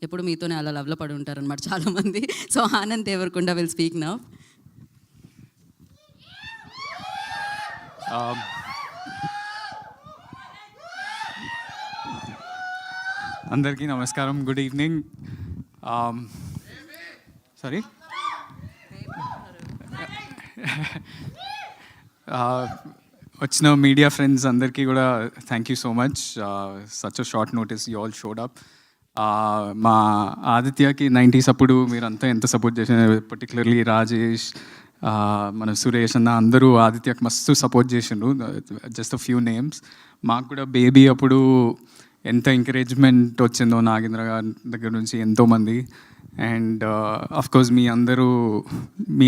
ఎప్పుడు మీతోనే అలా లవ్లో పడి ఉంటారనమాట చాలామంది. So Anand Deverakonda will speak now. అందరికీ నమస్కారం, గుడ్ ఈవినింగ్. సారీ, వచ్చిన మీడియా ఫ్రెండ్స్ అందరికీ కూడా thank you so much. Such a short notice you all showed up. మా ఆదిత్యకి 90s అప్పుడు మీరంతా ఎంత సపోర్ట్ చేసిన, పర్టికులర్లీ రాజేష్, మన సురేష్ అన్న అందరూ ఆదిత్యకి మస్తు సపోర్ట్ చేసిండ్రు. Just a few names. మాకు కూడా బేబీ అప్పుడు ఎంత ఎంకరేజ్మెంట్ వచ్చిందో నాగేంద్ర గారి దగ్గర నుంచి ఎంతోమంది. అండ్ అఫ్కోర్స్ మీ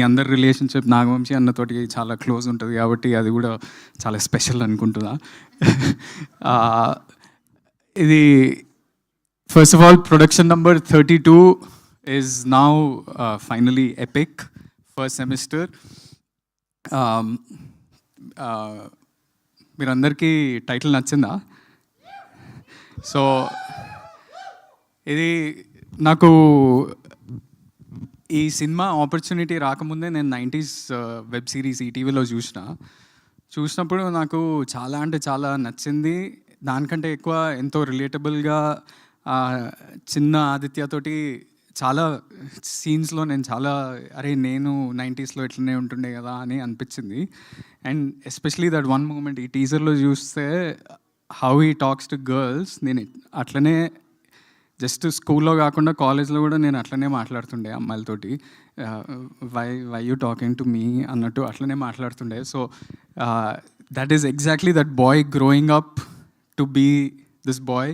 అందరి రిలేషన్షిప్ నాగవంశీ అన్నతోటి చాలా క్లోజ్ ఉంటుంది కాబట్టి అది కూడా చాలా స్పెషల్ అనుకుంటున్నా. ఇది first of all production number 32 is now finally epic first semester. మీరందరికీ టైటిల్ నచ్చిందా? సో ఇది నాకు ఈ సినిమా ఆపర్చునిటీ రాకముందే నేను 90s వెబ్ సిరీస్ ఈటీవీలో చూసినప్పుడు నాకు చాలా అంటే చాలా నచ్చింది. దానికంటే ఎక్కువ ఎంతో రిలేటబుల్గా చిన్న ఆదిత్యతోటి చాలా సీన్స్లో నేను చాలా నేను 90sలో ఇట్లనే ఉంటుండే కదా అని అనిపించింది. And especially that one moment ఈ టీజర్లో చూస్తే how he talks to girls, నేను అట్లనే జస్ట్ స్కూల్లో కాకుండా కాలేజ్లో కూడా నేను అట్లనే మాట్లాడుతుండే అమ్మాయిలతోటి. Why you talking to me అన్నట్టు అట్లనే మాట్లాడుతుండే. So that is exactly that boy growing up to be this boy.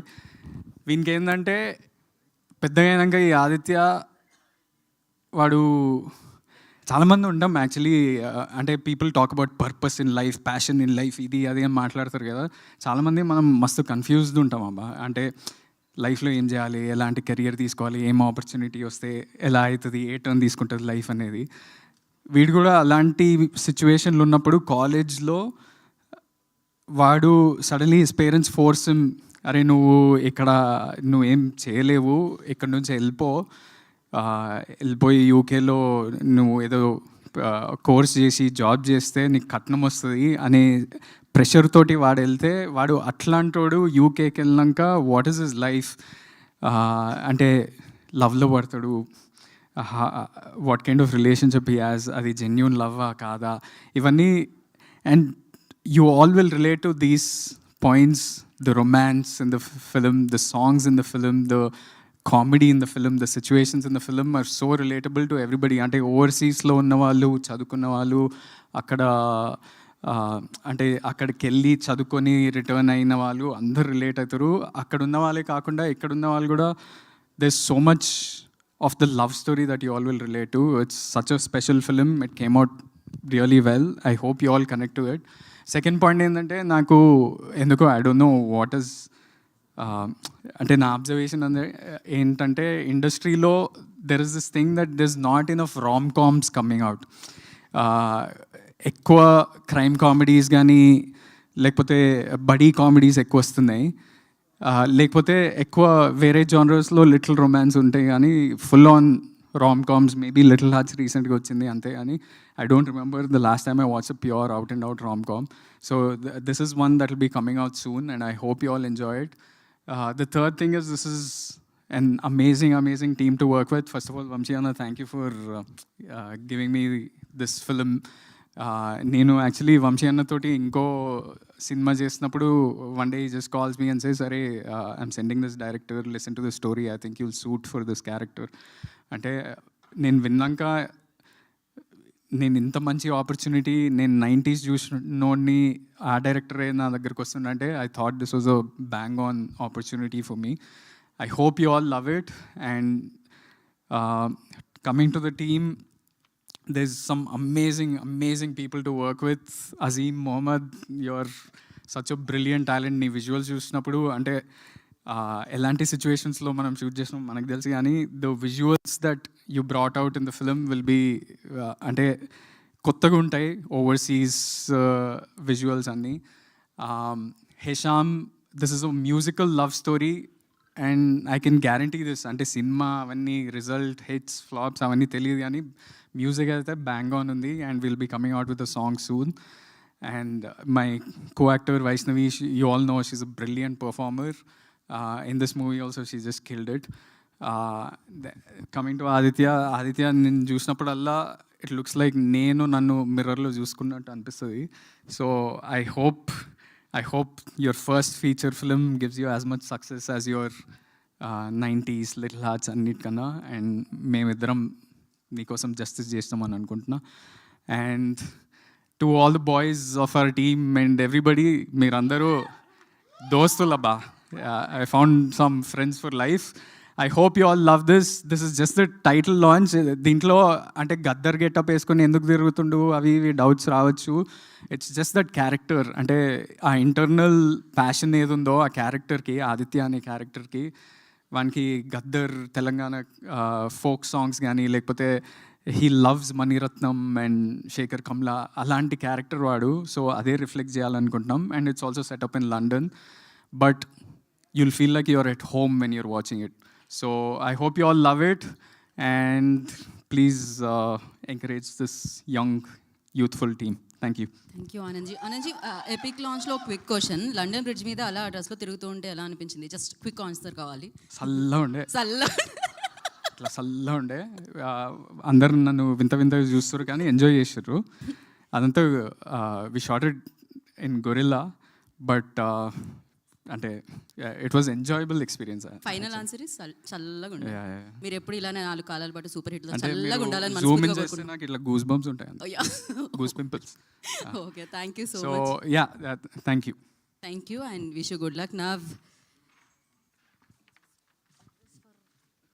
వీనికి ఏంటంటే పెద్దగా అయినాక ఈ ఆదిత్య వాడు చాలామంది ఉంటాం యాక్చువల్లీ, అంటే people talk about purpose in life, passion in life, ఇది అది అని మాట్లాడతారు కదా. చాలామంది మనం మస్తు కన్ఫ్యూజ్డ్ ఉంటాం అబ్బా, అంటే లైఫ్లో ఏం చేయాలి, ఎలాంటి కెరియర్ తీసుకోవాలి, ఏం ఆపర్చునిటీ వస్తే ఎలా అవుతుంది, ఏ టర్న్ తీసుకుంటుంది లైఫ్ అనేది. వీడు కూడా అలాంటి సిచ్యువేషన్లు ఉన్నప్పుడు కాలేజ్లో వాడు suddenly his parents force him, అరే నువ్వేం చేయలేవు, ఇక్కడ నుంచి వెళ్ళిపోయి యూకేలో నువ్వు ఏదో కోర్స్ చేసి జాబ్ చేస్తే నీకు కట్నం వస్తుంది అనే ప్రెషర్ తోటి వాడు వెళ్తే, వాడు అట్లాంటోడు యూకేకి వెళ్ళినాక వాట్ ఈస్ హిస్ లైఫ్, అంటే లవ్లో పడతాడు, what kind of relationship he has, అది జెన్యూన్ లవ్వా కాదా, ఇవన్నీ. And you all will relate to these points, the romance in the film, the songs in the film, the comedy in the film, the situations in the film are so relatable to everybody. అంటే ఓవర్సీస్లో ఉన్న వాళ్ళు, చదువుకున్న వాళ్ళు, అంటే అక్కడికి వెళ్ళి చదువుకొని return అయిన వాళ్ళు అందరు రిలేట్ అవుతారు. అక్కడ ఉన్న వాళ్ళే కాకుండా ఇక్కడ ఉన్న వాళ్ళు కూడా there's so much of the love story that you all will relate to. It's such a special film. It came out really well. I hope you all connect to it. Second point ఏంటంటే నాకు ఎందుకో I don't know what is, అంటే నా observation ఏంటంటే ఇండస్ట్రీలో there is this thing that there is not enough Ram comms coming out. ఎక్కువ crime comedies కానీ లేకపోతే బడీ కామెడీస్ ఎక్కువ వస్తున్నాయి, లేకపోతే ఎక్కువ వేరే జానర్స్లో లిటిల్ రొమాన్స్ ఉంటాయి కానీ full on Ram comms. Maybe little hearts రీసెంట్గా వచ్చింది అంతే, కానీ I don't remember the last time I watched a pure out and out rom-com. So this is one that will be coming out soon and I hope you all enjoy it. The third thing is this is an amazing team to work with. First of all, Vamshi Anna, thank you for giving me this film. నేను actually Vamshi అన్నతోటి ఇంకో సినిమా చేసినప్పుడు one day just calls me and says, అరే I'm sending this director, listen to this story, I think you'll suit for this character. అంటే నేను విన్నాక నేను ఇంత మంచి ఆపర్చునిటీ, నేను 90s చూసినోడిని ఆ డైరెక్టరే నా దగ్గరకు వస్తుందంటే I thought this was a bang on opportunity for me. I hope you all love it. And coming to the team, there's some amazing people to work with. Azim Mohammed, you're such a brilliant talent. నీ visuals చూసినప్పుడు అంటే ఎలాంటి సిచ్యువేషన్స్లో మనం shoot చేసినాం మనకు తెలుసు, కానీ the visuals that you brought out in the film will be అంటే కొత్తగా ఉంటాయి, ఓవర్సీస్ విజువల్స్ అన్నీ. Hesham, this is a musical love story and I can guarantee this, అంటే సినిమా అవన్నీ రిజల్ట్ హిట్స్ ఫ్లాప్స్ అవన్నీ తెలియదు కానీ మ్యూజిక్ అయితే బ్యాంగ్ ఆన్ ఉంది and will be coming out with a song soon. And my co-actor Vaishnavi, you all know she's a brilliant performer. In this movie also she just killed it. Coming to Aditya నేను చూసినప్పుడల్లా it looks like నేను నన్ను మిర్రర్లో చూసుకున్నట్టు అనిపిస్తుంది. So I hope your first feature film gives you as much success as your 90s Little Hearts అన్నిటికన్నా, and మేమిద్దరం నీకోసం జస్టిస్ చేస్తామని అనుకుంటున్నా. And to all the boys of our team and everybody, మీరందరూ దోస్తులబ్బా. I found some friends for life. I hope you all love this. This is just the title launch. దీంట్లో అంటే Gaddar getup వేసుకొని ఎందుకు తిరుగుతుండు అవి ఇవి డౌట్స్ రావచ్చు. ఇట్స్ జస్ట్ దట్ క్యారెక్టర్, అంటే ఆ ఇంటర్నల్ ప్యాషన్ ఏది ఉందో ఆ క్యారెక్టర్కి, ఆదిత్య అనే క్యారెక్టర్కి, వానికి గద్దర్ తెలంగాణ ఫోక్ సాంగ్స్ కానీ లేకపోతే he loves Maniratnam and Shekhar Kammula అలాంటి క్యారెక్టర్ వాడు. సో అదే రిఫ్లెక్ట్ చేయాలనుకుంటున్నాం. And it's also set up in London, but you'll feel like you're at home when you're watching it. So I hope you all love it and please encourage this young youthful team. Thank you. Thank you Anand ji. Epic లాంచ్లో quick question, London bridge మీద అలా డ్రెస్లో తిరుగుతూ ఉంటే ఎలా అనిపించింది? Just quick answer కావాలి. ఇట్లా చల్లగా ఉండే, అందరు నన్ను వింత వింతగా చూస్తారు కానీ ఎంజాయ్ చేసారు. అదంతా we shot it in guerrilla, but అంటే it was enjoyable experience. Final answer is చల్లగా ఉండే. మీరు ఎప్పుడు ఇలానే 4 కాలాల పాటు సూపర్ హిట్ అంటే చల్లగా ఉండాలని జూమ్ ఇన్ చేస్తే నాకు ఇట్లా గూస్ బంప్స్ ఉంటాయి, goose pimples. Okay, thank you so so much. Yeah, thank you. Thank you and wish you good luck. Now